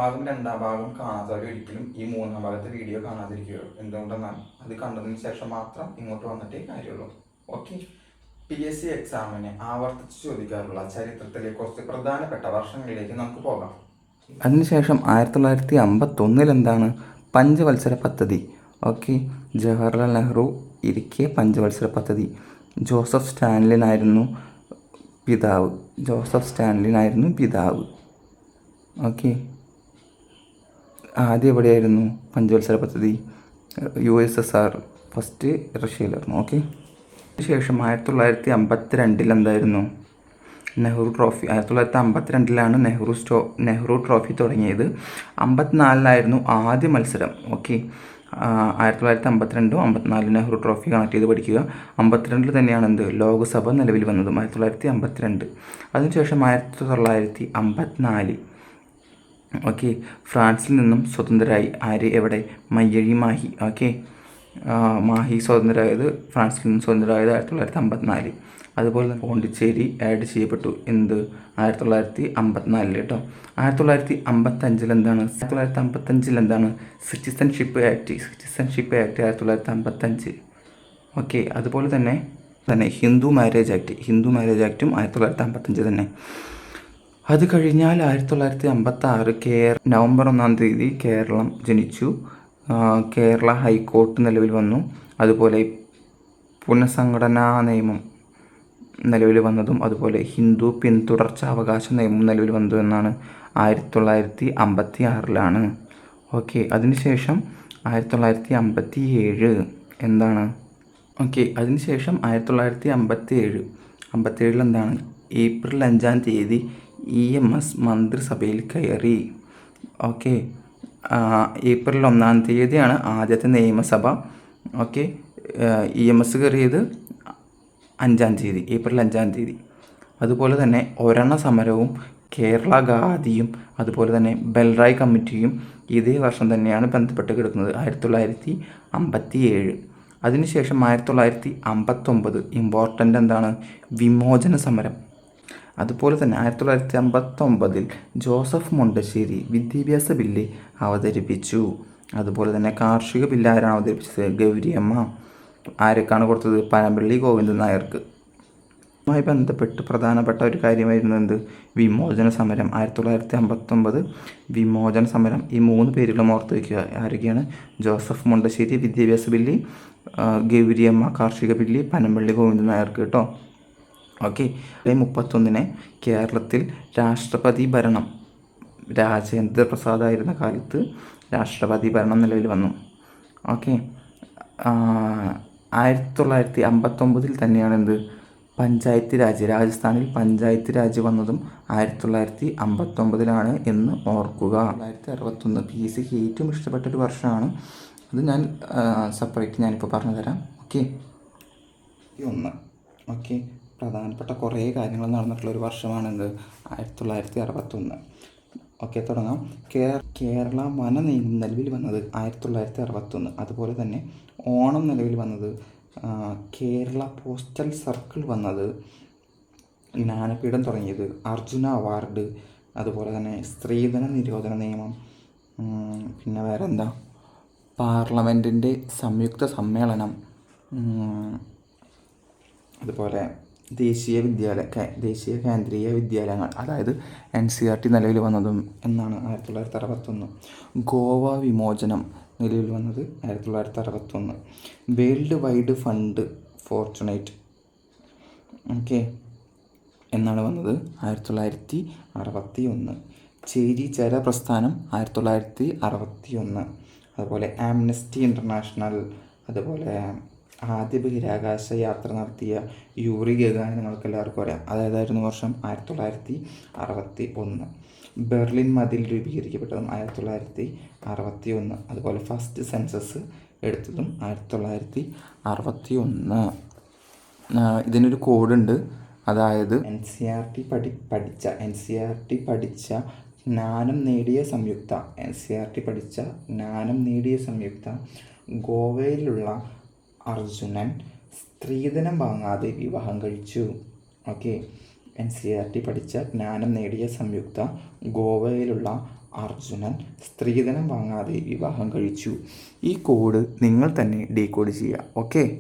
ഭാഗം രണ്ടാം ഭാഗം കാണാത്തവർ ഒരിക്കലും ഈ മൂന്നാം ഭാഗത്തെ വീഡിയോ കാണാതിരിക്കുക. എന്തുകൊണ്ടെന്നാൽ അത് കണ്ടതിന് ശേഷം മാത്രം ഇങ്ങോട്ട് വന്നിട്ടേ കാര്യമുള്ളൂ. ഓക്കെ. PSC എക്സാമിന് ആവർത്തിച്ച് ചോദിക്കാറുള്ള ചരിത്രത്തിലെ കുറച്ച് പ്രധാനപ്പെട്ട വർഷങ്ങളിലേക്ക് നമുക്ക് പോകാം. അതിനുശേഷം 1951 എന്താണ് പഞ്ചവത്സര പദ്ധതി. ഓക്കെ, ജവഹർലാൽ നെഹ്റു ഇരിക്കെ പഞ്ചവത്സര പദ്ധതി. ജോസഫ് സ്റ്റാലിൻ ആയിരുന്നു പിതാവ്. ഓക്കെ, ആദ്യം എവിടെയായിരുന്നു പഞ്ചവത്സര പദ്ധതി? USSR, first റഷ്യയിലായിരുന്നു. ഓക്കെ, അതിനുശേഷം 1952 എന്തായിരുന്നു? നെഹ്റു ട്രോഫി. 1952 നെഹ്റു ട്രോഫി തുടങ്ങിയത്. 54 ആദ്യ മത്സരം. ഓക്കെ, 1952 54 നെഹ്റു ട്രോഫി കണക്ട് ചെയ്ത് പഠിക്കുക. 52 തന്നെയാണ് ലോകസഭ നിലവിൽ വന്നതും 1952. അതിനുശേഷം 1954 ഓക്കെ, ഫ്രാൻസിൽ നിന്നും സ്വതന്ത്രരായി. എവിടെ? മയ്യഴി മാഹി. ഓക്കെ, മാഹി സ്വതന്ത്രരായത്, ഫ്രാൻസിൽ നിന്നും സ്വതന്ത്രരായത് 1954. അതുപോലെ തന്നെ പോണ്ടിച്ചേരി ആഡ് ചെയ്യപ്പെട്ടു. 1954 കേട്ടോ. 1955 എന്താണ്? Citizenship act 1955. ഓക്കെ, അതുപോലെ തന്നെ ഹിന്ദു മാരേജ് ആക്റ്റും 1955 തന്നെ. അത് കഴിഞ്ഞാൽ 1956 നവംബർ 1 കേരളം ജനിച്ചു. കേരള ഹൈക്കോർട്ട് നിലവിൽ വന്നു. അതുപോലെ പുനഃസംഘടനാ നിയമം നിലവിൽ വന്നതും, അതുപോലെ ഹിന്ദു പിന്തുടർച്ചാവകാശ നിയമം നിലവിൽ വന്നതും എന്നാണ് 1956. ഓക്കെ, അതിനുശേഷം 1957 എന്താണ്? ഓക്കെ, അതിനുശേഷം 1957 എന്താണ്? ഏപ്രിൽ 5 EMS മന്ത്രിസഭയിൽ കയറി. ഓക്കെ, ഏപ്രിൽ 1 ആദ്യത്തെ നിയമസഭ. ഓക്കെ, EMS കയറിയത് ഏപ്രിൽ 5. അതുപോലെ തന്നെ ഒരണ സമരവും കേരള ഖാദിയും അതുപോലെ തന്നെ ബെൽറായ് കമ്മിറ്റിയും ഇതേ വർഷം തന്നെയാണ് ബന്ധപ്പെട്ട് കിടക്കുന്നത്, 1957. അതിനുശേഷം 1959 ഇമ്പോർട്ടൻ്റ് എന്താണ്? വിമോചന സമരം. അതുപോലെ തന്നെ 1959 ജോസഫ് മുണ്ടശ്ശേരി വിദ്യാഭ്യാസ ബില്ല് അവതരിപ്പിച്ചു. അതുപോലെ തന്നെ കാർഷിക ബില്ല് ആരാണ് അവതരിപ്പിച്ചത്? ഗൗരിയമ്മ. ആരൊക്കെയാണ് കൊടുത്തത്? പനമ്പള്ളി ഗോവിന്ദൻ നായർക്ക്. ുമായി ബന്ധപ്പെട്ട് പ്രധാനപ്പെട്ട ഒരു കാര്യമായിരുന്നു വിമോചന സമരം. 1959 വിമോചന സമരം. ഈ 3 പേരുകളും ഓർത്ത് വയ്ക്കുക. ആരൊക്കെയാണ്? ജോസഫ് മുണ്ടശ്ശേരി വിദ്യാഭ്യാസ ബില്ല്, ഗൗരിയമ്മ കാർഷിക ബില്ല്, പനമ്പള്ളി ഗോവിന്ദൻ നായർക്ക് കേട്ടോ. ഓക്കെ, 31 കേരളത്തിൽ രാഷ്ട്രപതി ഭരണം. രാജേന്ദ്ര പ്രസാദ് ആയിരുന്ന കാലത്ത് രാഷ്ട്രപതി ഭരണം നിലവിൽ വന്നു. ഓക്കെ, 1959 തന്നെയാണ് പഞ്ചായത്ത് രാജ്. രാജസ്ഥാനിൽ പഞ്ചായത്ത് രാജ് വന്നതും 1959 എന്ന് ഓർക്കുക. 1961 PSCക്ക് ഏറ്റവും ഇഷ്ടപ്പെട്ടൊരു വർഷമാണ്. അത് ഞാൻ സെപ്പറേറ്റ് ഞാനിപ്പോൾ പറഞ്ഞു തരാം. ഓക്കെ, ഓക്കെ, പ്രധാനപ്പെട്ട കുറേ കാര്യങ്ങൾ നടന്നിട്ടുള്ളൊരു വർഷമാണ് 1961. ഓക്കെ, തുടങ്ങാം. കേരള വന നിയമം നിലവിൽ വന്നത് 1961. അതുപോലെ തന്നെ ഓണം നിലവിൽ വന്നത്, കേരള പോസ്റ്റൽ സർക്കിൾ വന്നത്, ജ്ഞാനപീഠം തുടങ്ങിയത്, അർജുന അവാർഡ്, അതുപോലെ തന്നെ സ്ത്രീധന നിരോധന നിയമം, പിന്നെ വേറെ എന്താ, പാർലമെൻറ്റിൻ്റെ സംയുക്ത സമ്മേളനം, അതുപോലെ ദേശീയ കേന്ദ്രീയ വിദ്യാലയങ്ങൾ, അതായത് NCERT നിലവിൽ വന്നതും എന്നാണ് 1961. ഗോവ വിമോചനം നിലവിൽ വന്നത് 1961. വേൾഡ് വൈഡ് ഫണ്ട് ഫോർച്യൂണേറ്റ് എന്നാണ് വന്നത് 1961. ചേരിചേര പ്രസ്ഥാനം 1961. അതുപോലെ ആംനസ്റ്റി ഇൻ്റർനാഷണൽ, അതുപോലെ ആദ്യ ബഹിരാകാശ യാത്ര നടത്തിയ യൂറി ഗഗാൻ നിങ്ങൾക്ക് എല്ലാവർക്കും അറിയാം. അതായതായിരുന്നു വർഷം 1961. ബെർലിൻ മതിൽ രൂപീകരിക്കപ്പെട്ടതും 1961. അതുപോലെ ഫസ്റ്റ് സെൻസസ് എടുത്തതും 1961. ഇതിനൊരു കോഡുണ്ട്. അതായത് NCERT പഠിച്ച ജ്ഞാനം നേടിയ സംയുക്ത ഗോവയിലുള്ള അർജുനൻ സ്ത്രീധനം വാങ്ങാതെ വിവാഹം കഴിച്ചു. ഓക്കെ, NCERT പഠിച്ച ജ്ഞാനം നേടിയ സംയുക്ത ഗോവയിലുള്ള അർജുനൻ സ്ത്രീധനം വാങ്ങാതെ വിവാഹം കഴിച്ചു. ഈ കോഡ് നിങ്ങൾ തന്നെ ഡീകോഡ് ചെയ്യുക. ഓക്കെ.